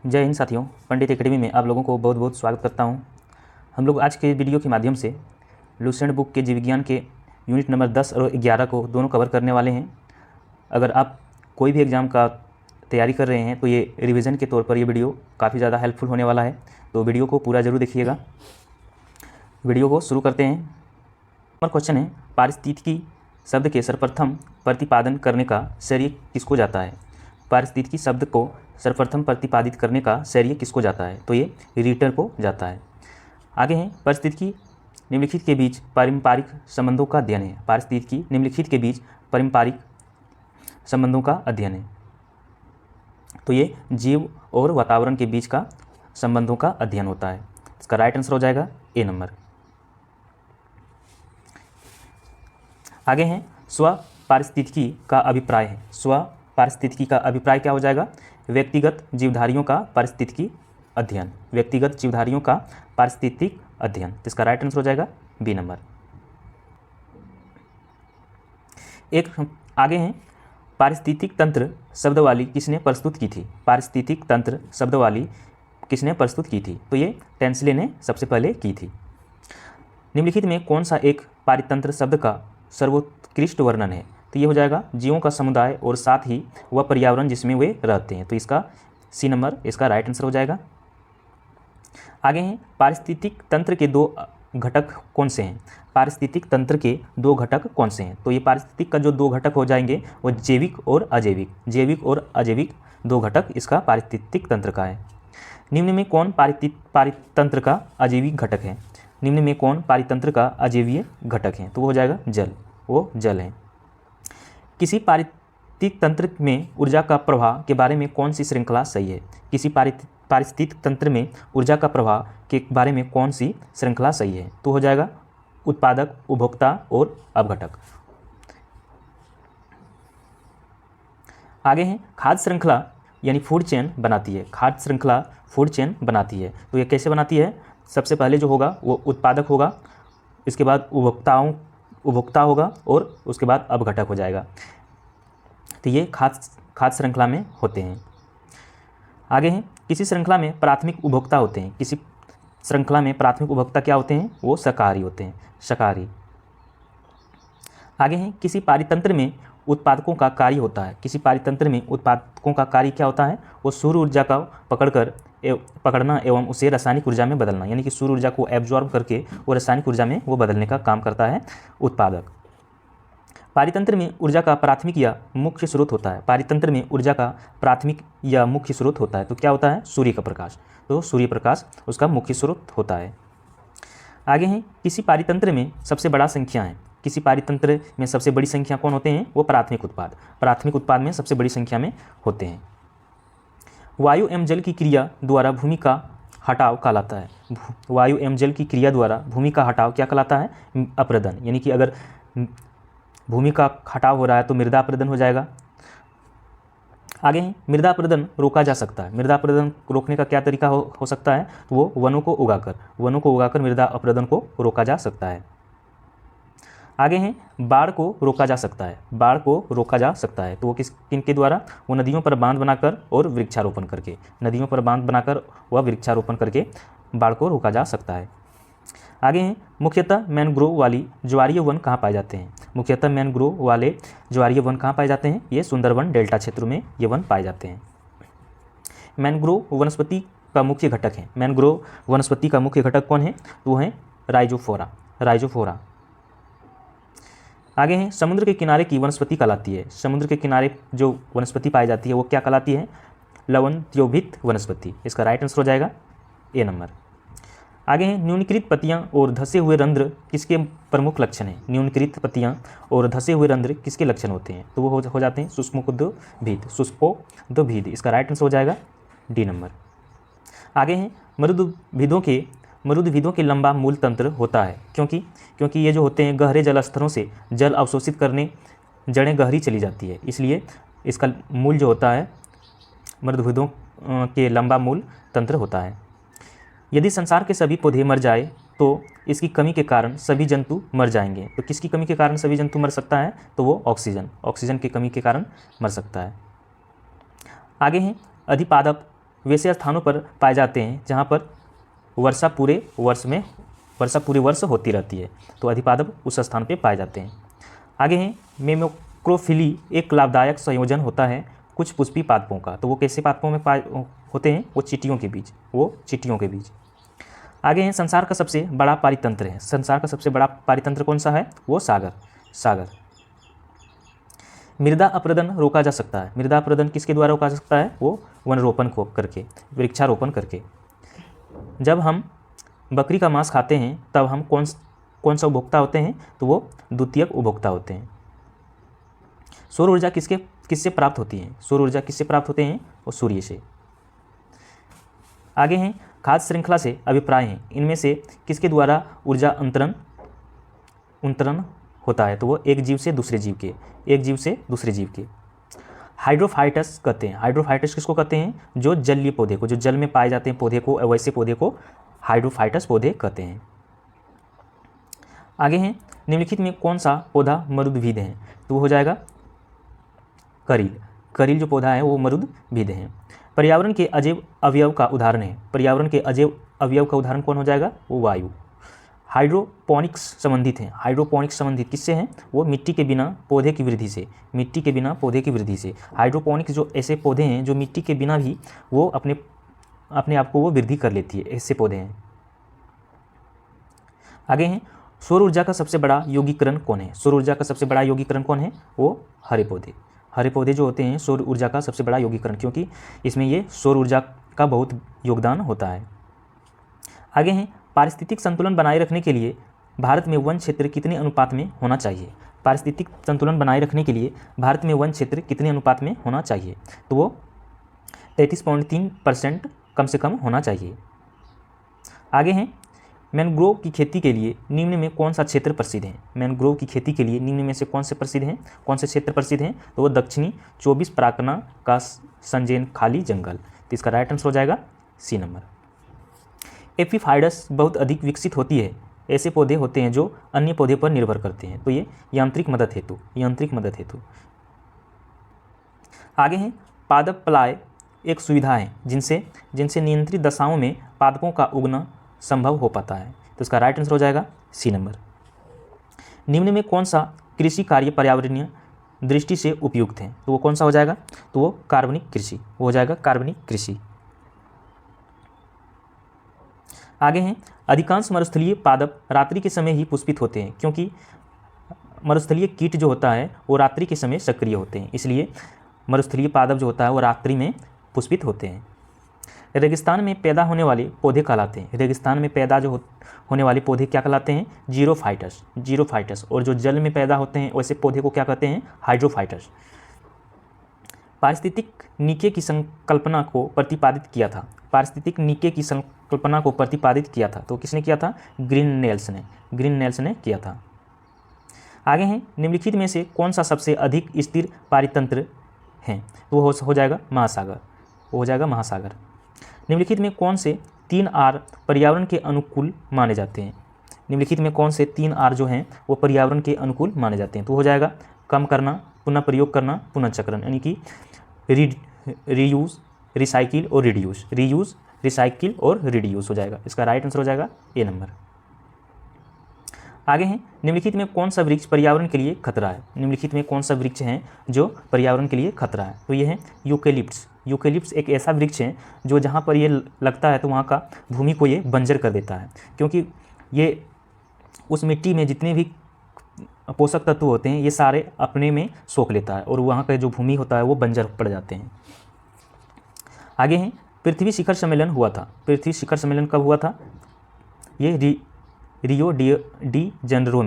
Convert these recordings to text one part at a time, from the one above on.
जय हिंद साथियों, पंडित एकेडमी में आप लोगों को बहुत बहुत स्वागत करता हूं। हम लोग आज के वीडियो के माध्यम से लुसेंट बुक के जीव विज्ञान के यूनिट नंबर 10 और 11 को दोनों कवर करने वाले हैं। अगर आप कोई भी एग्ज़ाम का तैयारी कर रहे हैं तो ये रिवीजन के तौर पर ये वीडियो काफ़ी ज़्यादा हेल्पफुल होने वाला है, तो वीडियो को पूरा ज़रूर देखिएगा। वीडियो को शुरू करते हैं। नंबर क्वेश्चन है, पारिस्थितिकी शब्द के सर्वप्रथम प्रतिपादन करने का श्रेय किसको जाता है? पारिस्थितिकी शब्द को सर्वप्रथम प्रतिपादित करने का श्रेय किसको जाता है? तो ये रीटर को जाता है। आगे हैं, पारिस्थितिकी निम्नलिखित के बीच पारंपरिक संबंधों का अध्ययन है। पारिस्थितिकी निम्नलिखित के बीच पारंपरिक संबंधों का अध्ययन है, तो ये जीव और वातावरण के बीच का संबंधों का अध्ययन होता है। इसका राइट आंसर हो जाएगा ए नंबर। आगे हैं, स्व पारिस्थितिकी का अभिप्राय है। स्व पारिस्थितिकी का अभिप्राय क्या हो जाएगा? व्यक्तिगत जीवधारियों का पारिस्थितिकी अध्ययन। व्यक्तिगत जीवधारियों का पारिस्थितिक अध्ययन। इसका राइट आंसर हो जाएगा बी नंबर। एक आगे हैं, पारिस्थितिक तंत्र शब्दावली किसने प्रस्तुत की थी? पारिस्थितिक तंत्र शब्दावली किसने प्रस्तुत की थी? तो ये टेंसले ने सबसे पहले की थी। निम्नलिखित में कौन सा एक पारितंत्र शब्द का सर्वोत्कृष्ट वर्णन है? तो ये हो जाएगा जीवों का समुदाय और साथ ही वह पर्यावरण जिसमें वे रहते हैं। तो इसका सी नंबर इसका राइट आंसर हो जाएगा। आगे हैं, पारिस्थितिक तंत्र के दो घटक कौन से हैं? पारिस्थितिक तंत्र के दो घटक कौन से हैं? तो ये पारिस्थितिक का जो दो घटक हो जाएंगे वो जैविक और अजैविक। जैविक और अजैविक दो घटक इसका पारिस्थितिक तंत्र का है। निम्न में कौन पारितंत्र का अजैविक घटक है? निम्न में कौन पारितंत्र का अजैवीय घटक है? तो वो हो जाएगा जल। वो जल है। किसी पारिस्थितिक तंत्र में ऊर्जा का प्रवाह के बारे में कौन सी श्रृंखला सही है? किसी पारिस्थितिक तंत्र में ऊर्जा का प्रवाह के बारे में कौन सी श्रृंखला सही है? तो हो जाएगा उत्पादक, उपभोक्ता और अपघटक। आगे हैं, खाद्य श्रृंखला यानी फूड चेन बनाती है। खाद्य श्रृंखला फूड चेन बनाती है, तो ये कैसे बनाती है? सबसे पहले जो होगा वो उत्पादक होगा, इसके बाद उपभोक्ता होगा और उसके बाद अपघटक हो जाएगा। तो ये खाद्य श्रृंखला में होते हैं। आगे हैं, किसी श्रृंखला में प्राथमिक उपभोक्ता होते हैं। किसी श्रृंखला में प्राथमिक उपभोक्ता क्या होते हैं? वो शाकाहारी होते हैं, शाकाहारी। आगे हैं, किसी पारितंत्र में उत्पादकों का कार्य होता है। किसी पारितंत्र में उत्पादकों का कार्य क्या होता है? वो सूर्य ऊर्जा का पकड़ना एवं उसे रासायनिक ऊर्जा में बदलना, यानी कि सूर्य ऊर्जा को एब्जॉर्ब करके वो रासायनिक ऊर्जा में वो बदलने का काम करता है उत्पादक। पारितंत्र में ऊर्जा का प्राथमिक या मुख्य स्रोत होता है। पारितंत्र में ऊर्जा का प्राथमिक या मुख्य स्रोत होता है, तो क्या होता है? सूर्य का प्रकाश। तो सूर्य प्रकाश उसका मुख्य स्रोत होता है। आगे हैं, किसी पारितंत्र में सबसे बड़ा संख्या है। किसी पारितंत्र में सबसे बड़ी संख्या कौन होते हैं? वो प्राथमिक उत्पाद। प्राथमिक उत्पाद में सबसे बड़ी संख्या में होते हैं। वायु एवं जल की क्रिया द्वारा भूमि का हटाव कहलाता है। वायु एवं जल की क्रिया द्वारा भूमि का हटाव क्या कहलाता है? अपरदन। यानी कि अगर भूमि का हटाव हो रहा है तो मृदा अपरदन हो जाएगा। आगे हैं, मृदा अपरदन रोका जा सकता है। मृदा अपरदन रोकने का क्या तरीका हो सकता है? तो वो वनों को उगाकर मृदा अपरदन को रोका जा सकता है। आगे हैं, बाढ़ को रोका जा सकता है। बाढ़ को रोका जा सकता है, तो वो किनके द्वारा? वो नदियों पर बांध बनाकर और वृक्षारोपण करके। नदियों पर बांध बनाकर व वृक्षारोपण करके बाढ़ को रोका जा सकता है। आगे हैं, मुख्यतः मैनग्रोव वाली ज्वारीय वन कहाँ पाए जाते हैं? मुख्यतः मैनग्रोव वाले ज्वारीय वन कहाँ पाए जाते हैं? ये सुंदरवन डेल्टा क्षेत्रों में ये वन पाए जाते हैं। मैनग्रोव वनस्पति का मुख्य घटक है। मैनग्रोव वनस्पति का मुख्य घटक कौन है? तो वो है राइजोफोरा। आगे हैं, समुद्र के किनारे की वनस्पति कहलाती है। समुद्र के किनारे जो वनस्पति पाई जाती है वो क्या कहलाती है? लवणत्योभित वनस्पति। इसका राइट आंसर हो जाएगा ए नंबर। आगे हैं, न्यूनीकृत पत्तियां और धसे हुए रंध्र किसके प्रमुख लक्षण हैं? न्यूनीकृत पत्तियां और धसे हुए रंध्र किसके लक्षण होते हैं? तो वो हो जाते हैं शुष्कोद्भिद। इसका राइट आंसर हो जाएगा डी नंबर। आगे हैं, मरुद्भिदों के लंबा मूल तंत्र होता है, क्योंकि ये जो होते हैं गहरे जल स्तरों से जल अवशोषित करने जड़ें गहरी चली जाती है, इसलिए इसका मूल जो होता है मरुद्भिदों के लंबा मूल तंत्र होता है। यदि संसार के सभी पौधे मर जाए तो इसकी कमी के कारण सभी जंतु मर जाएंगे। तो किसकी कमी के कारण सभी जंतु मर सकता है? तो वो ऑक्सीजन की कमी के कारण मर सकता है। आगे हैं, अधिपादप वैसे स्थानों पर पाए जाते हैं जहाँ पर वर्षा पूरे वर्ष होती रहती है, तो अधिपादप उस स्थान पर पाए जाते हैं। आगे हैं मेमोक्रोफिली एक लाभदायक संयोजन होता है कुछ पुष्पी पादपों का। तो वो कैसे पादपों में पाए होते हैं? वो चींटियों के बीच। आगे हैं संसार का सबसे बड़ा पारितंत्र है। संसार का सबसे बड़ा पारितंत्र कौन सा है? वो सागर। मृदा अपरदन रोका जा सकता है। मृदा अपरदन किसके द्वारा रोका जा सकता है? वो वृक्षारोपण करके। जब हम बकरी का मांस खाते हैं तब हम कौन सा उपभोक्ता होते हैं? तो वो द्वितीयक उपभोक्ता होते हैं। सौर ऊर्जा किससे प्राप्त होती है? सौर ऊर्जा किससे प्राप्त होते हैं? वो सूर्य से। आगे हैं खाद्य श्रृंखला से अभिप्राय हैं, इनमें से किसके द्वारा ऊर्जा अंतरण होता है? तो वो एक जीव से दूसरे जीव के। हाइड्रोफाइटस कहते हैं। हाइड्रोफाइटस किसको कहते हैं? जो जलीय पौधे को, जो जल में पाए जाते हैं पौधे को, वैसे पौधे को हाइड्रोफाइटस पौधे कहते हैं। आगे हैं निम्नलिखित में कौन सा पौधा मरुद्भिद है? तो वो हो जाएगा करील जो पौधा है वो मरुद्भिद है। पर्यावरण के अजैव अवयव का उदाहरण है। पर्यावरण के अजैव अवयव का उदाहरण कौन हो जाएगा? वो वायु। हाइड्रोपोनिक्स संबंधित हैं। हाइड्रोपोनिक्स संबंधित किससे हैं? वो मिट्टी के बिना पौधे की वृद्धि से। हाइड्रोपोनिक्स जो ऐसे पौधे हैं जो मिट्टी के बिना भी वो अपने आप को वो वृद्धि कर लेती है, ऐसे पौधे हैं। आगे हैं सौर ऊर्जा का सबसे बड़ा यौगिकरण कौन है? सौर ऊर्जा का सबसे बड़ा यौगिकरण कौन है? वो हरे पौधे जो होते हैं सौर ऊर्जा का सबसे बड़ा यौगिकरण, क्योंकि इसमें ये सौर ऊर्जा का बहुत योगदान होता है। आगे हैं पारिस्थितिक संतुलन बनाए रखने के लिए भारत में वन क्षेत्र कितने अनुपात में होना चाहिए? पारिस्थितिक संतुलन बनाए रखने के लिए भारत में वन क्षेत्र कितने अनुपात में होना चाहिए? तो वो 33.3% कम से कम होना चाहिए। आगे हैं मैनग्रोव की खेती के लिए निम्न में कौन सा क्षेत्र प्रसिद्ध है? मैनग्रोव की खेती के लिए निम्न में से कौन से क्षेत्र प्रसिद्ध हैं? तो वो दक्षिणी 24 परगना का संजैन खाली जंगल। तो इसका राइट आंसर हो जाएगा सी नंबर। एपीफाइडस बहुत अधिक विकसित होती है। ऐसे पौधे होते हैं जो अन्य पौधे पर निर्भर करते हैं, तो ये यांत्रिक मदद हेतु। आगे हैं पादप पलाय एक सुविधा है जिनसे नियंत्रित दशाओं में पादपों का उगना संभव हो पाता है। तो इसका राइट आंसर हो जाएगा सी नंबर। निम्न में कौन सा कृषि कार्य पर्यावरणीय दृष्टि से उपयुक्त है? तो वो कौन सा हो जाएगा? तो वो कार्बनिक कृषि। आगे हैं अधिकांश मरुस्थलीय पादप रात्रि के समय ही पुष्पित होते हैं, क्योंकि मरुस्थलीय कीट जो होता है वो रात्रि के समय सक्रिय होते हैं, इसलिए मरुस्थलीय पादप जो होता है वो रात्रि में पुष्पित होते हैं। रेगिस्तान में पैदा होने वाले पौधे कहलाते हैं। रेगिस्तान में पैदा जो होने वाले पौधे क्या कहलाते हैं? जीरोफाइटस। और जो जल में पैदा होते हैं वैसे पौधे को क्या कहते हैं? हाइड्रोफाइटस। पारिस्थितिक नीके की संकल्पना को प्रतिपादित किया था। तो किसने किया था? ग्रीननेल्स ने किया था। आगे हैं निम्नलिखित में से कौन सा सबसे अधिक स्थिर पारितंत्र है? तो वो हो जाएगा महासागर। निम्नलिखित में कौन से 3 R पर्यावरण के अनुकूल माने जाते हैं? निम्नलिखित में कौन से 3 R जो हैं वो पर्यावरण के अनुकूल माने जाते हैं? तो हो जाएगा कम करना, पुनः प्रयोग करना, पुनर्चक्रण, यानी कि रीयूज, रिसाइकिल और रिड्यूस हो जाएगा। इसका राइट आंसर हो जाएगा ए नंबर। आगे हैं निम्नलिखित में कौन सा वृक्ष पर्यावरण के लिए खतरा है? निम्नलिखित में कौन सा वृक्ष है जो पर्यावरण के लिए खतरा है? तो ये है यूकेलिप्टस एक ऐसा वृक्ष है जो जहाँ पर ये लगता है तो वहाँ का भूमि को ये बंजर कर देता है, क्योंकि ये उस मिट्टी में जितने भी पोषक तत्व होते हैं ये सारे अपने में सोख लेता है और वहाँ का जो भूमि होता है वो बंजर पड़ जाते हैं। आगे हैं पृथ्वी शिखर सम्मेलन हुआ था। पृथ्वी शिखर सम्मेलन कब हुआ था? ये रियो डी जेनेरो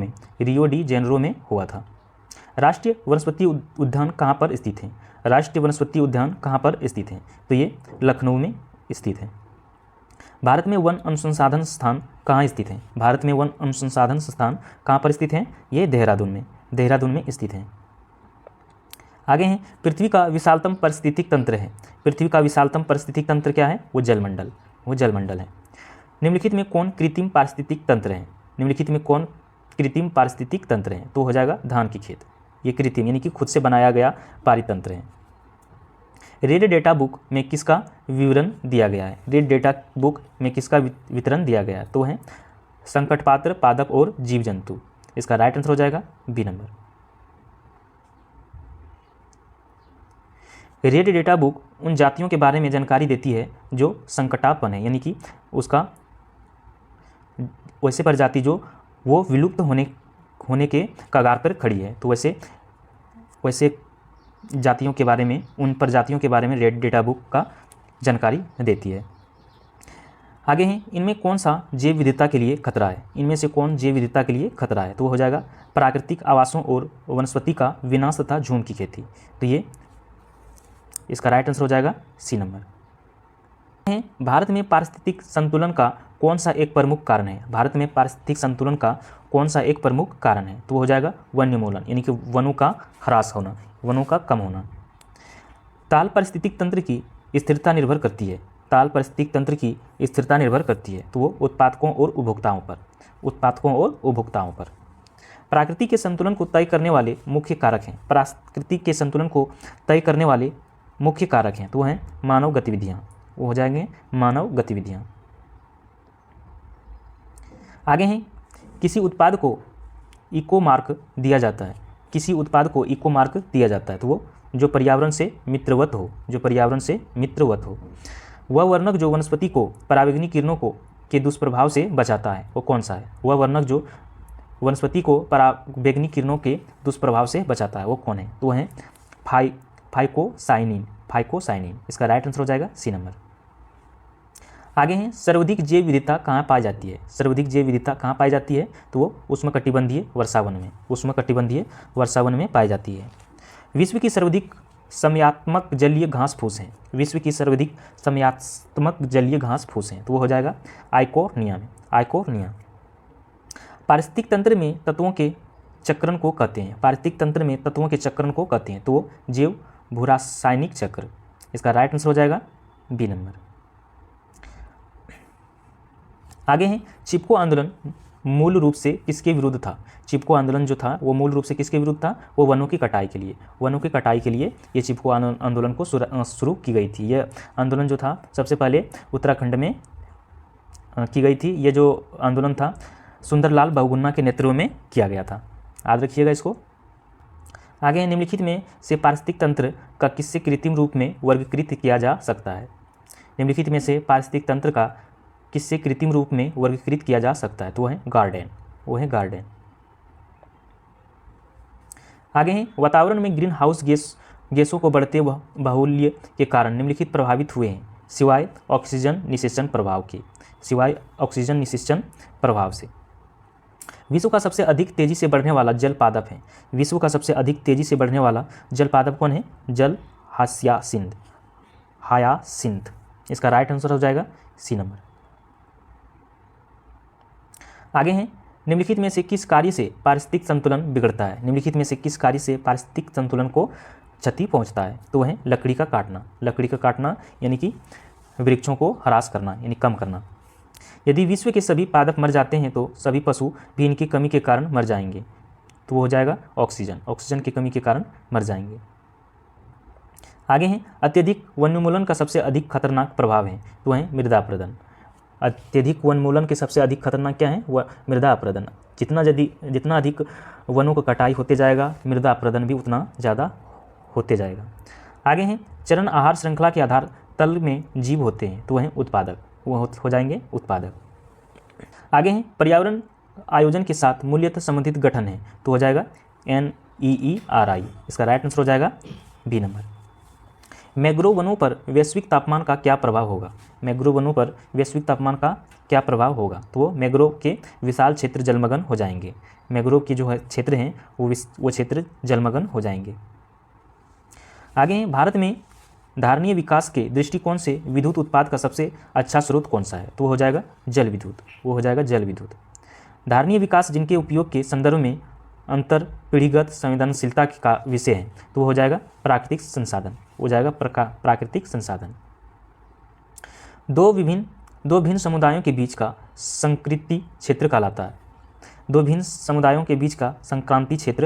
में हुआ था। राष्ट्रीय वनस्पति उद्यान कहाँ पर स्थित है? राष्ट्रीय वनस्पति उद्यान कहाँ पर स्थित है? तो ये लखनऊ में स्थित है। भारत में वन अनुसंधान संस्थान कहाँ स्थित है? भारत में वन अनुसंधान संस्थान कहाँ पर स्थित है? ये देहरादून में स्थित है। आगे हैं पृथ्वी का विशालतम पारिस्थितिक तंत्र है। पृथ्वी का विशालतम पारिस्थितिक तंत्र क्या है? वो जलमंडल है। निम्नलिखित में कौन कृत्रिम पारिस्थितिक तंत्र है? तो हो जाएगा धान की खेत। ये कृत्रिम यानी कि खुद से बनाया गया पारितंत्र है। रेड डेटा बुक में किसका विवरण दिया गया है? रेड डेटा बुक में किसका वितरण दिया गया है? तो है संकट पात्र, पादप और जीव जंतु। इसका राइट आंसर हो जाएगा B number. Red data book उन जातियों के बारे में जानकारी देती है जो संकटापन्न है, यानी कि उसका वैसे प्रजाति जो वो विलुप्त होने के कगार पर खड़ी है, तो वैसे जातियों के बारे में, उन प्रजातियों के बारे में रेड डेटा बुक का जानकारी देती है। आगे हैं, इनमें कौन सा जैव विविधता के लिए खतरा है? इनमें से कौन जैव विविधता के लिए खतरा है? तो वो हो जाएगा प्राकृतिक आवासों और वनस्पति का विनाश तथा झूम की खेती। तो ये इसका राइट आंसर हो जाएगा सी नंबर। भारत में पारिस्थितिक संतुलन का कौन सा एक प्रमुख कारण है? भारत में पारिस्थितिक संतुलन का कौन सा एक प्रमुख कारण है? तो वो हो जाएगा वन्योन्मूलन, यानी कि वनों का ह्रास होना, वनों का कम होना। ताल पारिस्थितिक तंत्र की स्थिरता निर्भर करती है। ताल पारिस्थितिक तंत्र की स्थिरता निर्भर करती है, तो वो उत्पादकों और उपभोक्ताओं पर। प्रकृति के संतुलन को तय करने वाले मुख्य कारक हैं। प्रकृति के संतुलन को तय करने वाले मुख्य कारक हैं, तो वो हैं मानव गतिविधियाँ। वो हो जाएंगे मानव गतिविधियाँ। आगे हैं, किसी उत्पाद को इको मार्क दिया जाता है। किसी उत्पाद को इको मार्क दिया जाता है, तो वो जो पर्यावरण से मित्रवत हो, वह वर्णक जो वनस्पति को पराबैंगनी किरणों के दुष्प्रभाव से बचाता है, वो कौन सा है? वह वर्णक जो वनस्पति को पराबैंगनी किरणों के दुष्प्रभाव से बचाता है, वो कौन है? तो है फाइकोसाइनिन। इसका राइट आंसर हो जाएगा सी नंबर। आगे हैं, सर्वाधिक जैव विविधता कहाँ पाई जाती है? सर्वाधिक जैव विविधता कहाँ पाई जाती है? तो वो उष्णकटिबंधीय वर्षावन में पाई जाती है। विश्व की सर्वाधिक समयात्मक जलीय घास फूस हैं। विश्व की सर्वाधिक समयात्मक जलीय घास फूस हैं, तो वो हो जाएगा आइकोर्निया। पारिस्थितिक तंत्र में तत्वों के चक्रण को कहते हैं। तो वो जैव भूरासायनिक चक्र। इसका राइट आंसर हो जाएगा बी नंबर। आगे हैं, चिपको आंदोलन मूल रूप से किसके विरुद्ध था? चिपको आंदोलन जो था वो मूल रूप से किसके विरुद्ध था? वो वनों की कटाई के लिए ये चिपको आंदोलन को शुरू की गई थी। यह आंदोलन जो था सबसे पहले उत्तराखंड में की गई थी। ये जो आंदोलन था सुंदरलाल बहुगुणा के नेतृत्व में किया गया था, याद रखिएगा इसको। आगे निम्नलिखित में से पारिस्थितिक तंत्र का किससे कृत्रिम रूप में वर्गीकृत किया जा सकता है? निम्नलिखित में से पारिस्थितिक तंत्र का किससे कृत्रिम रूप में वर्गीकृत किया जा सकता है? तो वो है गार्डन। आगे हैं, वातावरण में ग्रीन हाउस गैसों को बढ़ते बाहुल्य के कारण निम्नलिखित प्रभावित हुए हैं, सिवाय ऑक्सीजन निषेचन प्रभाव से। विश्व का सबसे अधिक तेजी से बढ़ने वाला जल पादप है। विश्व का सबसे अधिक तेजी से बढ़ने वाला जल पादप कौन है? जल हायासिंथ। इसका राइट आंसर हो जाएगा सी नंबर। आगे हैं, निम्नलिखित में से किस कार्य से पारिस्थितिक संतुलन बिगड़ता है? निम्नलिखित में से किस कार्य से पारिस्थितिक संतुलन को क्षति पहुंचता है? तो वह है लकड़ी का काटना, यानी कि वृक्षों को ह्रास करना, यानी कम करना। यदि विश्व के सभी पादप मर जाते हैं तो सभी पशु भी इनकी कमी के कारण मर जाएंगे, तो वो हो जाएगा ऑक्सीजन की कमी के कारण मर जाएंगे। आगे हैं, अत्यधिक वन्योन्मूलन का सबसे अधिक खतरनाक प्रभाव है, तो वह है मृदा अपरदन। अत्यधिक वन्योन्मूलन के सबसे अधिक खतरनाक क्या है? वह मृदा अपरदन। जितना अधिक वनों का कटाई होते जाएगा, मृदा अपरदन भी उतना ज़्यादा होते जाएगा। आगे हैं, चरण आहार श्रृंखला के आधार तल में जीव होते हैं, तो वह उत्पादक, वो हो जाएंगे उत्पादक। आगे हैं, पर्यावरण आयोजन के साथ मूल्यतः संबंधित गठन है, तो हो जाएगा NEERI। इसका राइट आंसर हो जाएगा बी नंबर। मैंग्रोव वनों पर वैश्विक तापमान का क्या प्रभाव होगा? तो वो मैंग्रोव के विशाल क्षेत्र जलमग्न हो जाएंगे। मैंग्रोव के जो है क्षेत्र हैं वो क्षेत्र जलमग्न हो जाएंगे। आगे हैं, भारत में धारणीय विकास के दृष्टिकोण से विद्युत उत्पाद का सबसे अच्छा स्रोत कौन सा है? तो वो हो जाएगा जल विद्युत। धारणीय विकास जिनके उपयोग के संदर्भ में अंतर पीढ़ीगत संवेदनशीलता का विषय है, तो वो हो जाएगा प्राकृतिक संसाधन। दो भिन्न समुदायों के बीच का संक्रांति क्षेत्र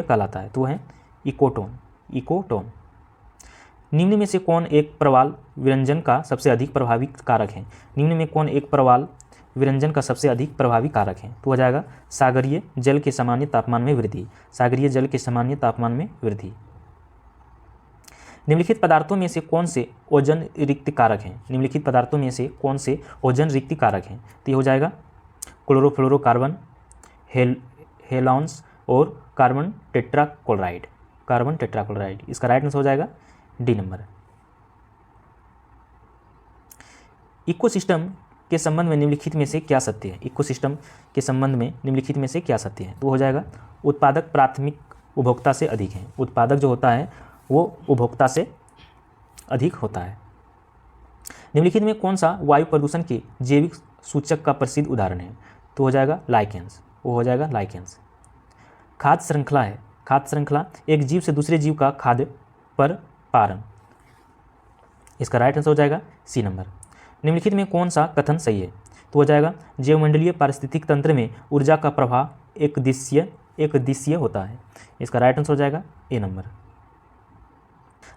कहलाता है। तो वह है इकोटोन। निम्न में से कौन एक प्रवाल विरंजन का सबसे अधिक प्रभावी कारक है? निम्न में कौन एक प्रवाल विरंजन का सबसे अधिक प्रभावी कारक है? तो हो जाएगा सागरीय जल के सामान्य तापमान में वृद्धि। सागरीय जल के सामान्य तापमान में वृद्धि। निम्नलिखित पदार्थों में से कौन से ओजोन रिक्त कारक हैं? निम्नलिखित पदार्थों में से कौन से ओजोन रिक्त कारक हैं? तो ये हो जाएगा क्लोरोफ्लोरोकार्बन, हेलॉन्स और कार्बन टेट्राक्लोराइड। कार्बन टेट्राक्लोराइड इसका राइट आंसर हो जाएगा डी नंबर। इकोसिस्टम के संबंध में निम्नलिखित में से क्या सत्य है? इकोसिस्टम के संबंध में निम्नलिखित में से क्या सत्य है? तो हो जाएगा उत्पादक प्राथमिक उपभोक्ता से अधिक है। उत्पादक जो होता है वो उपभोक्ता से अधिक होता है। निम्नलिखित में कौन सा वायु प्रदूषण के जैविक सूचक का प्रसिद्ध उदाहरण है? तो हो जाएगा लाइकेंस। वो हो जाएगा लाइकेंस। खाद्य श्रृंखला है। खाद्य श्रृंखला एक जीव से दूसरे जीव का खाद्य पर पारण। इसका राइट आंसर हो जाएगा सी नंबर। निम्नलिखित में कौन सा कथन सही है? तो हो जाएगा जैवमंडलीय पारिस्थितिक तंत्र में ऊर्जा का प्रवाह एक दिशीय होता है। इसका राइट आंसर हो जाएगा ए नंबर।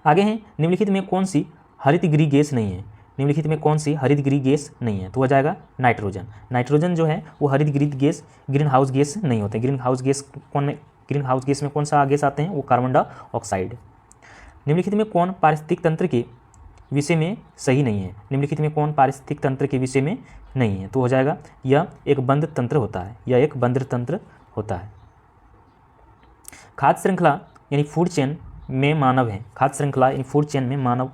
आगे हैं निम्नलिखित में कौन सी हरितगृह गैस नहीं है? निम्नलिखित में कौन सी हरितगृह गैस नहीं है? तो हो जाएगा नाइट्रोजन। नाइट्रोजन जो है वो हरितगृह गैस, ग्रीन हाउस गैस नहीं होते। ग्रीन हाउस गैस में कौन सा गैस आते हैं? वो कार्बन डाइऑक्साइड। निम्नलिखित में कौन पारिस्थितिक तंत्र के विषय में सही नहीं है? निम्नलिखित में कौन पारिस्थितिक तंत्र के विषय में नहीं है? तो हो जाएगा यह एक बंद तंत्र होता है। यह एक बंद तंत्र होता है। खाद्य श्रृंखला यानी फूड चेन में मानव है। खाद्य श्रृंखला यानी फूड चेन में मानव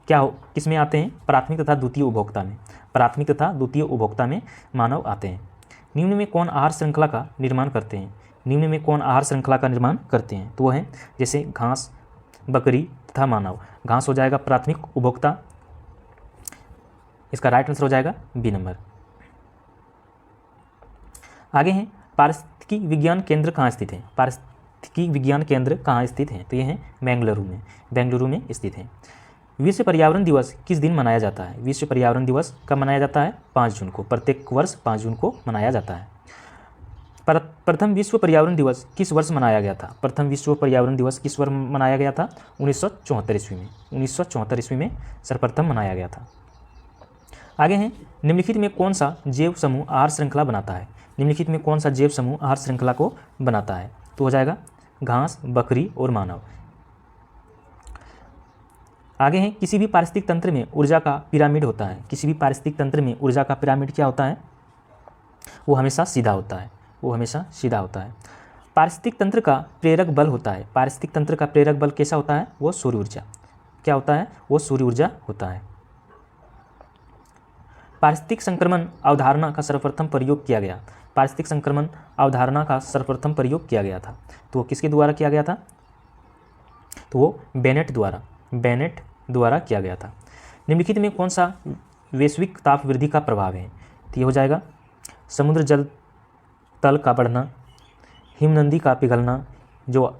किस में आते हैं? प्राथमिक तथा द्वितीय उपभोक्ता में। प्राथमिक तथा द्वितीय उपभोक्ता में मानव आते हैं। निम्न में कौन आहार श्रृंखला का निर्माण करते हैं? निम्न में कौन आहार श्रृंखला का निर्माण करते हैं? तो वो है जैसे घास, बकरी तथा मानव। घास हो जाएगा प्राथमिक उपभोक्ता। इसका राइट आंसर हो जाएगा बी नंबर। आगे हैं पारिस्थितिकी विज्ञान केंद्र कहाँ स्थित है? पारिस्थितिकी विज्ञान केंद्र कहाँ स्थित है? तो ये है बेंगलुरु में। बेंगलुरु में स्थित है। विश्व पर्यावरण दिवस किस दिन मनाया जाता है? विश्व पर्यावरण दिवस कब मनाया जाता है? 5 जून को। प्रत्येक वर्ष 5 जून को मनाया जाता है। प्रथम विश्व पर्यावरण दिवस किस वर्ष मनाया गया था? प्रथम विश्व पर्यावरण दिवस किस वर्ष मनाया गया था? 1974 ईस्वी में। 1974 ईस्वी में सर्वप्रथम मनाया गया था। आगे हैं निम्नलिखित में कौन सा जैव समूह आहार श्रृंखला बनाता है? निम्नलिखित में कौन सा जैव समूह आहार श्रृंखला को बनाता है? तो हो जाएगा घास, बकरी और मानव। आगे हैं किसी भी पारिस्थितिक तंत्र में ऊर्जा का पिरामिड होता है। किसी भी पारिस्थितिक तंत्र में ऊर्जा का पिरामिड क्या होता है? वो हमेशा सीधा होता है। वो हमेशा सीधा होता है। पारिस्थितिक तंत्र का प्रेरक बल होता है। पारिस्थितिक तंत्र का प्रेरक बल कैसा होता है? वो सूर्य ऊर्जा। क्या होता है? वो सूर्य ऊर्जा होता है। पारिस्थितिक संक्रमण अवधारणा का सर्वप्रथम प्रयोग किया गया। पारिस्थितिक संक्रमण अवधारणा का सर्वप्रथम प्रयोग किया गया था। तो वो किसके द्वारा किया गया था? तो वो बेनेट द्वारा किया गया था। निम्नलिखित में कौन सा वैश्विक ताप वृद्धि का प्रभाव है? तो ये हो जाएगा समुद्र जल तल का बढ़ना, हिमनदी का पिघलना, जो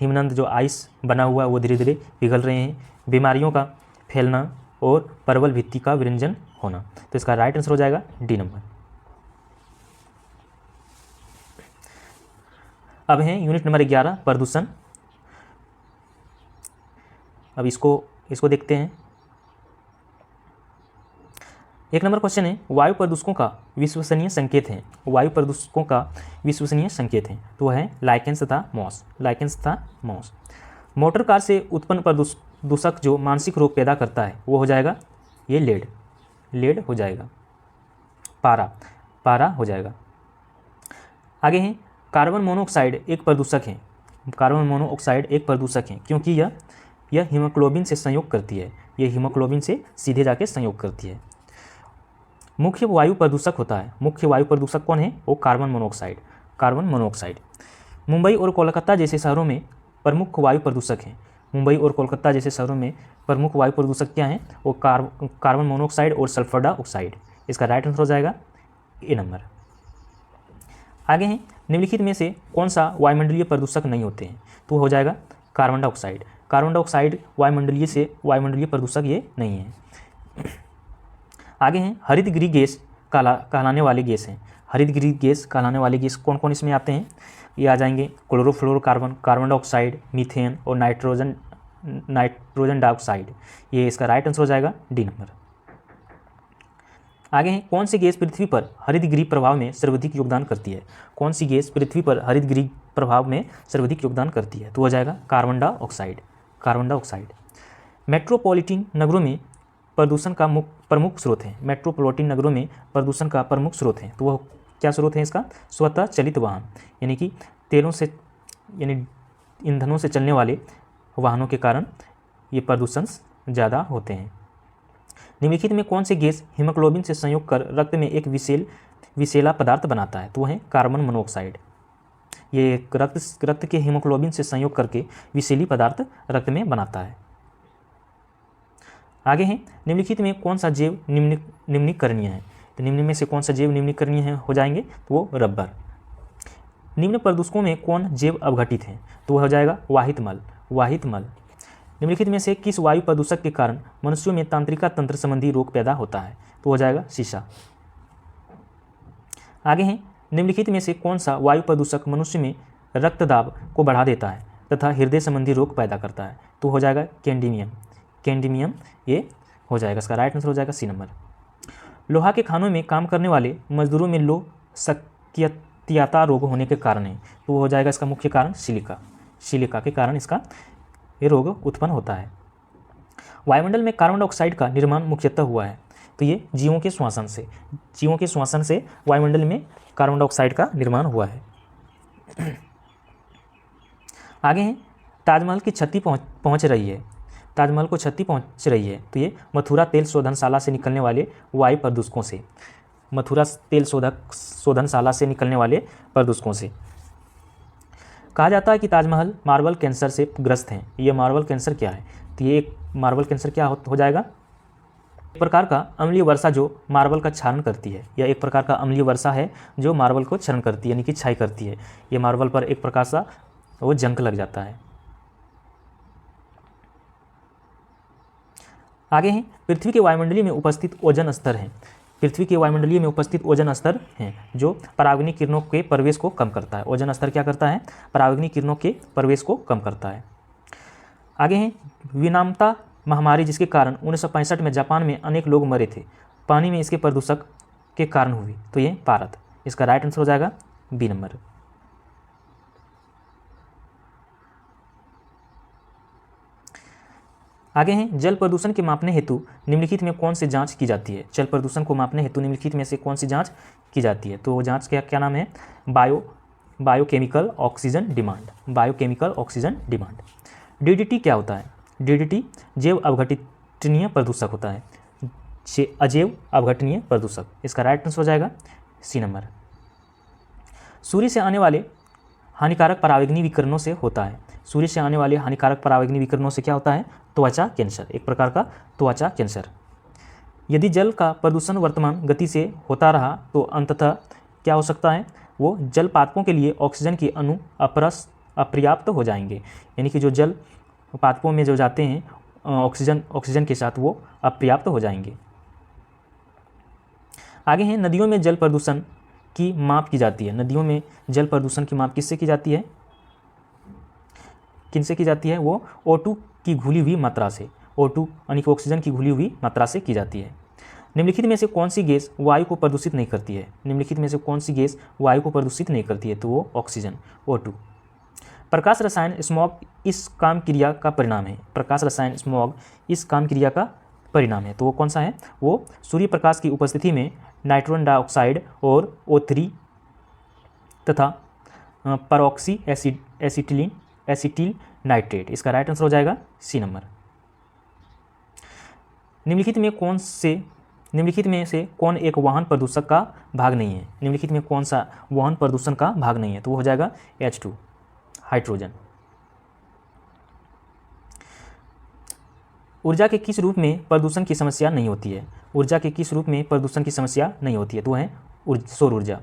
हिमनद जो आइस बना हुआ है वो धीरे धीरे पिघल रहे हैं, बीमारियों का फैलना और परवल भित्ति का विरंजन होना। तो इसका राइट आंसर हो जाएगा डी नंबर। अब है यूनिट नंबर 11 प्रदूषण। अब इसको देखते हैं। 1 नंबर क्वेश्चन है वायु प्रदूषकों का विश्वसनीय संकेत है। वायु प्रदूषकों का विश्वसनीय संकेत है तो वह है लाइकेंस तथा मॉस। लाइकेंस तथा मॉस। मोटर कार से उत्पन्न प्रदूषक जो मानसिक रोग पैदा करता है वो हो जाएगा ये लेड हो जाएगा। पारा हो जाएगा। आगे है कार्बन मोनोऑक्साइड एक प्रदूषक है। कार्बन मोनोऑक्साइड एक प्रदूषक है क्योंकि यह हीमोग्लोबिन से संयोग करती है। यह हीमोग्लोबिन से सीधे जाके संयोग करती है। मुख्य वायु प्रदूषक होता है। मुख्य वायु प्रदूषक कौन है? वो कार्बन मोनोऑक्साइड। मुंबई और कोलकाता जैसे शहरों में प्रमुख वायु प्रदूषक हैं। मुंबई और कोलकाता जैसे शहरों में प्रमुख वायु प्रदूषक क्या हैं? वो कार्बन मोनोऑक्साइड और सल्फर डाइऑक्साइड। इसका राइट आंसर हो जाएगा ए नंबर। आगे हैं निम्नलिखित में से कौन सा वायुमंडलीय प्रदूषक नहीं होते हैं? तो हो जाएगा कार्बन डाइऑक्साइड। कार्बन डाइऑक्साइड वायुमंडलीय प्रदूषक ये नहीं है। आगे हैं हरितगृह गैस कहलाने वाले गैस हैं। हरितगृह गैस कहलाने वाले गैस कौन कौन इसमें आते हैं? ये आ जाएंगे क्लोरोफ्लोरोकार्बन, कार्बन डाइऑक्साइड, मीथेन और नाइट्रोजन डाइऑक्साइड। ये इसका राइट आंसर हो जाएगा डी नंबर। आगे हैं, कौन सी गैस पृथ्वी पर हरितगृह प्रभाव में सर्वाधिक योगदान करती है? कौन सी गैस पृथ्वी पर हरितगृह प्रभाव में सर्वाधिक योगदान करती है? तो हो जाएगा carbon dioxide. Carbon dioxide. Metropolitan नगरों में प्रदूषण का प्रमुख स्रोत है। मेट्रोपॉलिटन नगरों में प्रदूषण का प्रमुख स्रोत है, तो वह क्या स्रोत है इसका? स्वतः चलित वाहन, यानी कि तेलों से यानी ईंधनों से चलने वाले वाहनों के कारण ये प्रदूषण ज़्यादा होते हैं। निम्नलिखित में कौन सी गैस हीमोग्लोबिन से संयोग कर रक्त में एक विषैला पदार्थ बनाता है? तो वह है कार्बन मोनोऑक्साइड। ये रक्त के हीमोग्लोबिन से संयोग करके विषैली पदार्थ रक्त में बनाता है। आगे हैं, निम्नलिखित में कौन सा जैव निम्नीकरणीय है? तो निम्न में से कौन सा जैव निम्नीकरणीय है हो जाएंगे? तो वो रबर। निम्न प्रदूषकों में कौन जैव अवघटित है? तो वह हो जाएगा वाहित मल। वाहित मल। निम्नलिखित में से किस वायु प्रदूषक के कारण मनुष्यों में तंत्रिका तंत्र संबंधी रोग पैदा होता है? तो हो जाएगा शीशा। आगे हैं, निम्नलिखित में से कौन सा वायु प्रदूषक मनुष्य में रक्तदाब को बढ़ा देता है तथा हृदय संबंधी रोग पैदा करता है? तो हो जाएगा कैंडीमियम। कैंडीमियम ये हो जाएगा, इसका राइट आंसर हो जाएगा सी नंबर। लोहा के खानों में काम करने वाले मजदूरों में लो सक्रियता रोग होने के कारण है, तो वो हो जाएगा इसका मुख्य कारण सिलिका। सिलिका के कारण इसका ये रोग उत्पन्न होता है। वायुमंडल में कार्बन डाइऑक्साइड का निर्माण मुख्यतः हुआ है, तो ये जीवों के श्वसन से। जीवों के श्वसन से वायुमंडल में कार्बन डाइऑक्साइड का निर्माण हुआ है। आगे हैं, ताजमहल की क्षति पहुँच रही है। ताजमहल को क्षति पहुँच रही है, तो ये मथुरा तेल शोधनशाला से निकलने वाले वायु प्रदूषकों से। मथुरा तेल शोधनशाला से निकलने वाले प्रदूषकों से। कहा जाता है कि ताजमहल मार्बल कैंसर से ग्रस्त हैं। ये मार्बल कैंसर क्या है? तो ये एक मार्बल कैंसर क्या हो जाएगा? एक प्रकार का अम्लीय वर्षा जो मार्बल का क्षरण करती है। यह एक प्रकार का अम्लीय वर्षा है जो मार्बल को क्षरण करती है, यानी कि क्षय करती है। ये मार्बल पर एक प्रकार सा वो जंग लग जाता है। आगे हैं, पृथ्वी के वायुमंडलीय में उपस्थित ओजोन स्तर हैं। पृथ्वी के वायुमंडलीय में उपस्थित ओजोन स्तर हैं जो परावैंगनी किरणों के प्रवेश को कम करता है। ओजोन स्तर क्या करता है? परावैंगनी किरणों के प्रवेश को कम करता है। आगे हैं, विनामता महामारी जिसके कारण 1965 में जापान में अनेक लोग मरे थे, पानी में इसके प्रदूषक के कारण हुई, तो ये पारद। इसका राइट आंसर हो जाएगा बी नंबर। आगे हैं, जल प्रदूषण के मापने हेतु निम्नलिखित में कौन सी जांच की जाती है? जल प्रदूषण को मापने हेतु निम्नलिखित में से कौन सी जांच की जाती है? तो वो जांच क्या नाम है? Biochemical oxygen demand. Biochemical oxygen demand. DDT क्या होता है? डीडीटी जैव अवघटनीय प्रदूषक होता है। अजैव अवघटनीय प्रदूषक। इसका राइट आंसर हो जाएगा सी नंबर। सूर्य से आने वाले हानिकारक परावैंगनी विकिरणों से होता है। सूर्य से आने वाले हानिकारक परावैंगनी विकिरणों से क्या होता है? त्वचा कैंसर। एक प्रकार का त्वचा कैंसर। यदि जल का प्रदूषण वर्तमान गति से होता रहा तो अंततः क्या हो सकता है? वो जल पादपों के लिए ऑक्सीजन के अणु अपर्याप्त हो जाएंगे, यानी कि जो जल पादपों में जो जाते हैं ऑक्सीजन के साथ वो अपर्याप्त हो जाएंगे। आगे हैं, नदियों में जल प्रदूषण की माप की जाती है। नदियों में जल प्रदूषण की माप किससे की जाती है? किनसे की जाती है? वो O2 की घुली हुई मात्रा से। O2 यानी कि ऑक्सीजन की घुली हुई मात्रा से की जाती है। निम्नलिखित में से कौन सी गैस वायु को प्रदूषित नहीं करती है? निम्नलिखित में से कौन सी गैस वायु को प्रदूषित नहीं करती है? तो वो ऑक्सीजन O2। प्रकाश रसायन स्मॉग इस काम क्रिया का परिणाम है। प्रकाश रसायन स्मॉग इस काम क्रिया का परिणाम है, तो वो कौन सा है? वो सूर्य प्रकाश की उपस्थिति में नाइट्रोजन डाइऑक्साइड और O3 तथा परऑक्सी एसिटिल नाइट्रेट। इसका राइट आंसर हो जाएगा सी नंबर। निम्नलिखित में से कौन एक वाहन प्रदूषक का भाग नहीं है? निम्नलिखित में कौन सा वाहन प्रदूषण का भाग नहीं है? तो वो हो जाएगा H2 हाइड्रोजन। ऊर्जा के किस रूप में प्रदूषण की समस्या नहीं होती है? ऊर्जा के किस रूप में प्रदूषण की समस्या नहीं होती है? तो है सौर ऊर्जा।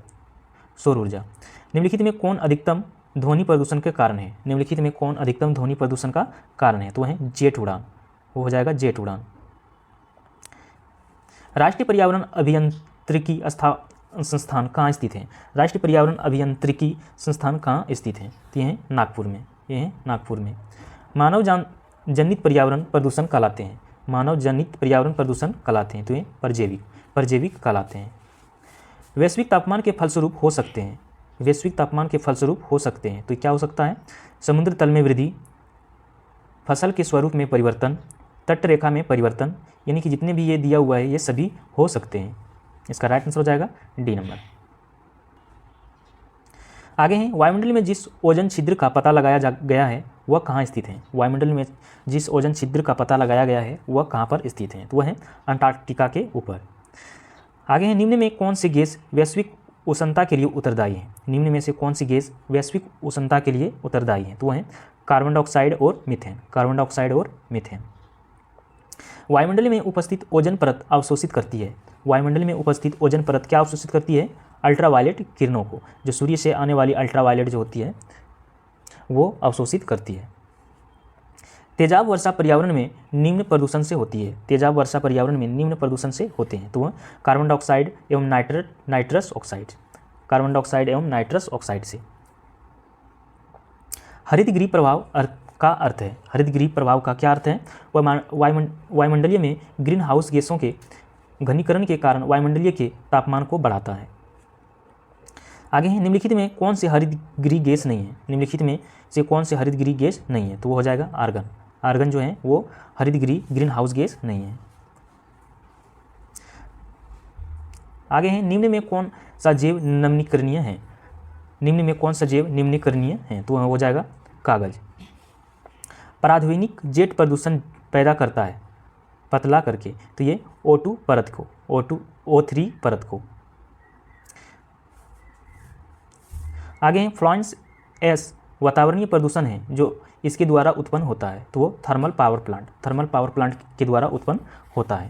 सौर ऊर्जा। निम्नलिखित में कौन अधिकतम ध्वनि प्रदूषण के कारण है? निम्नलिखित में कौन अधिकतम ध्वनि प्रदूषण का कारण है? तो है जेट उड़ान। वो हो जाएगा जेट उड़ान। राष्ट्रीय पर्यावरण अभियांत्रिकी संस्थान कहाँ स्थित है? राष्ट्रीय पर्यावरण अभियांत्रिकी संस्थान कहाँ स्थित है? तो ये है नागपुर में। ये है नागपुर में। जनित पर्यावरण प्रदूषण कहलाते हैं, मानव जनित पर्यावरण प्रदूषण कहलाते हैं, तो ये परजैविक कहलाते हैं। वैश्विक तापमान के फलस्वरूप हो सकते हैं, वैश्विक तापमान के फलस्वरूप हो सकते हैं, तो क्या हो सकता है? समुद्र तल में वृद्धि, फसल के स्वरूप में परिवर्तन, तट रेखा में परिवर्तन, यानी कि जितने भी ये दिया हुआ है ये सभी हो सकते हैं। इसका राइट आंसर हो जाएगा डी नंबर। आगे हैं, वायुमंडल में जिस ओजोन छिद्र का पता लगाया गया है वह कहाँ स्थित है? वायुमंडल में जिस ओजोन छिद्र का पता लगाया गया है वह कहाँ पर स्थित है? तो वह है अंटार्कटिका के ऊपर। आगे हैं, निम्न में कौन सी गैस वैश्विक उष्णता के लिए उत्तरदायी है? निम्न में से कौन सी गैस वैश्विक उष्णता के लिए उत्तरदायी है? तो वह है कार्बन डाइऑक्साइड और मीथेन, कार्बन डाइऑक्साइड और मीथेन। वायुमंडल में उपस्थित ओजोन परत अवशोषित करती है, वायुमंडल में उपस्थित ओजोन परत क्या अवशोषित करती है? अल्ट्रावायलेट किरणों को, जो सूर्य से आने वाली अल्ट्रावायलेट जो होती है वो अवशोषित करती है। तेजाब वर्षा पर्यावरण में निम्न प्रदूषण से होती है, तेजाब वर्षा पर्यावरण में निम्न प्रदूषण से होते हैं, तो वह कार्बन डाइऑक्साइड एवं नाइट्रस ऑक्साइड, कार्बन डाइऑक्साइड एवं नाइट्रस ऑक्साइड से। हरितगृह प्रभाव का अर्थ है, हरितगृह प्रभाव का क्या अर्थ है? वह वायुमंडलीय में ग्रीन हाउस गैसों के घनीकरण के कारण वायुमंडलीय के तापमान को बढ़ाता है। आगे हैं, निम्नलिखित में कौन से हरितगृह गैस नहीं है? निम्नलिखित में से कौन से हरितगृह गैस नहीं है? तो वो हो जाएगा आर्गन, आर्गन जो है वो हरितगृह ग्रीन हाउस गैस नहीं है। आगे हैं, निम्न में कौन सा जैव नवीनीकरणीय है? निम्न में कौन सा जैव निम्नीकरणीय है? तो वह हो जाएगा कागज। पराध्वनिक जेट प्रदूषण पैदा करता है पतला करके, तो ये O2 परत को, O3 परत को। आगे हैं, फ्लोरेंस एस वातावरणीय प्रदूषण है जो इसके द्वारा उत्पन्न होता है, तो वो थर्मल पावर प्लांट के द्वारा उत्पन्न होता है।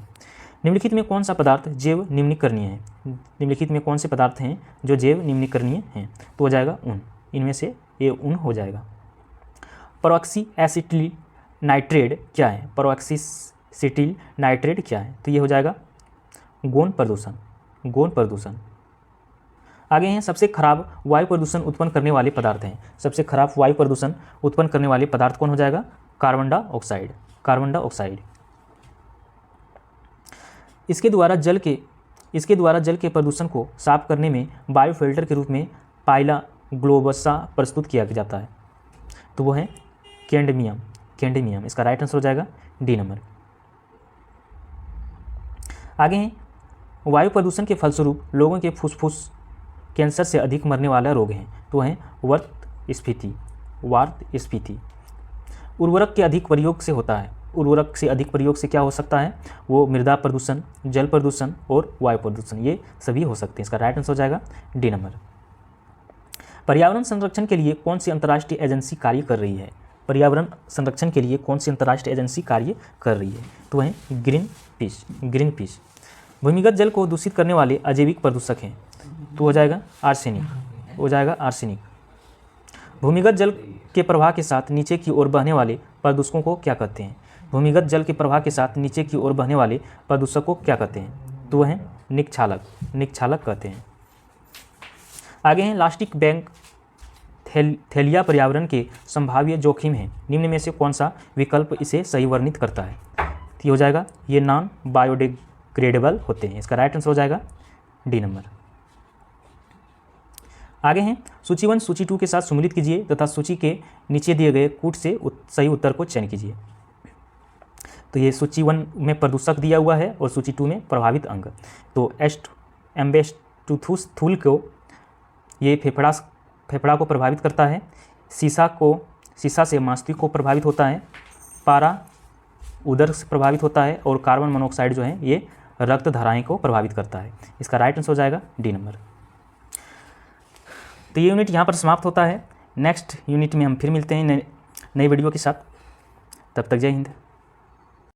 निम्नलिखित में कौन सा पदार्थ जैव निम्नीकरणीय है? निम्नलिखित में कौन से पदार्थ हैं जो जैव निम्नीकरणीय हैं? तो हो जाएगा ऊन, इनमें से ये ऊन हो जाएगा। परऑक्सी एसिटिल नाइट्रेट क्या है? परऑक्सीसिटिल नाइट्रेट क्या है? तो ये हो जाएगा गौण प्रदूषण। आगे हैं, सबसे खराब वायु प्रदूषण उत्पन्न करने वाले पदार्थ हैं, सबसे खराब वायु प्रदूषण उत्पन्न करने वाले पदार्थ कौन हो जाएगा? Carbon dioxide. इसके द्वारा जल के प्रदूषण को साफ करने में बायो फिल्टर के रूप में पाइला ग्लोबसा प्रस्तुत किया जाता है, तो वो है कैडमियम। इसका राइट आंसर हो जाएगा डी नंबर। आगे हैं, वायु प्रदूषण के फलस्वरूप लोगों के फुसफुस कैंसर से अधिक मरने वाला रोग है, तो है वात स्फीति। उर्वरक के अधिक प्रयोग से होता है, उर्वरक से अधिक प्रयोग से क्या हो सकता है? वो मृदा प्रदूषण, जल प्रदूषण और वायु प्रदूषण, ये सभी हो सकते हैं। इसका राइट आंसर हो जाएगा डी नंबर। पर्यावरण संरक्षण के लिए कौन सी अंतर्राष्ट्रीय एजेंसी कार्य कर रही है? पर्यावरण संरक्षण के लिए कौन सी अंतर्राष्ट्रीय एजेंसी कार्य कर रही है? तो वह ग्रीन पीस। भूमिगत जल को दूषित करने वाले अजैविक प्रदूषक हैं, तो हो जाएगा आर्सेनिक। भूमिगत जल के प्रवाह के साथ नीचे की ओर बहने वाले प्रदूषकों को क्या कहते हैं? भूमिगत जल के प्रवाह के साथ नीचे की ओर बहने वाले प्रदूषक को क्या कहते हैं? तो वह है निक्षालक कहते हैं। आगे हैं, लास्टिक बैंक थैलिया पर्यावरण के संभाव्य जोखिम है, निम्न में से कौन सा विकल्प इसे सही वर्णित करता है? तो हो जाएगा ये नॉन बायोडिग्रेडेबल होते हैं। इसका राइट आंसर हो जाएगा डी नंबर। आगे हैं, सूची 1 सूची 2 के साथ सम्मिलित कीजिए तथा सूची के नीचे दिए गए कूट से सही उत्तर को चयन कीजिए। तो ये सूची 1 में प्रदूषक दिया हुआ है और सूची 2 में प्रभावित अंग। तो एम्बेस्टुथुस थूल को ये फेफड़ा को प्रभावित करता है, सीसा से मस्तिष्क को प्रभावित होता है, पारा उदर से प्रभावित होता है और कार्बन मोनोऑक्साइड जो है ये रक्त धाराएं को प्रभावित करता है। इसका राइट आंसर हो जाएगा डी नंबर। तो ये यूनिट यहाँ पर समाप्त होता है। नेक्स्ट यूनिट में हम फिर मिलते हैं नई वीडियो के साथ। तब तक जय हिंद।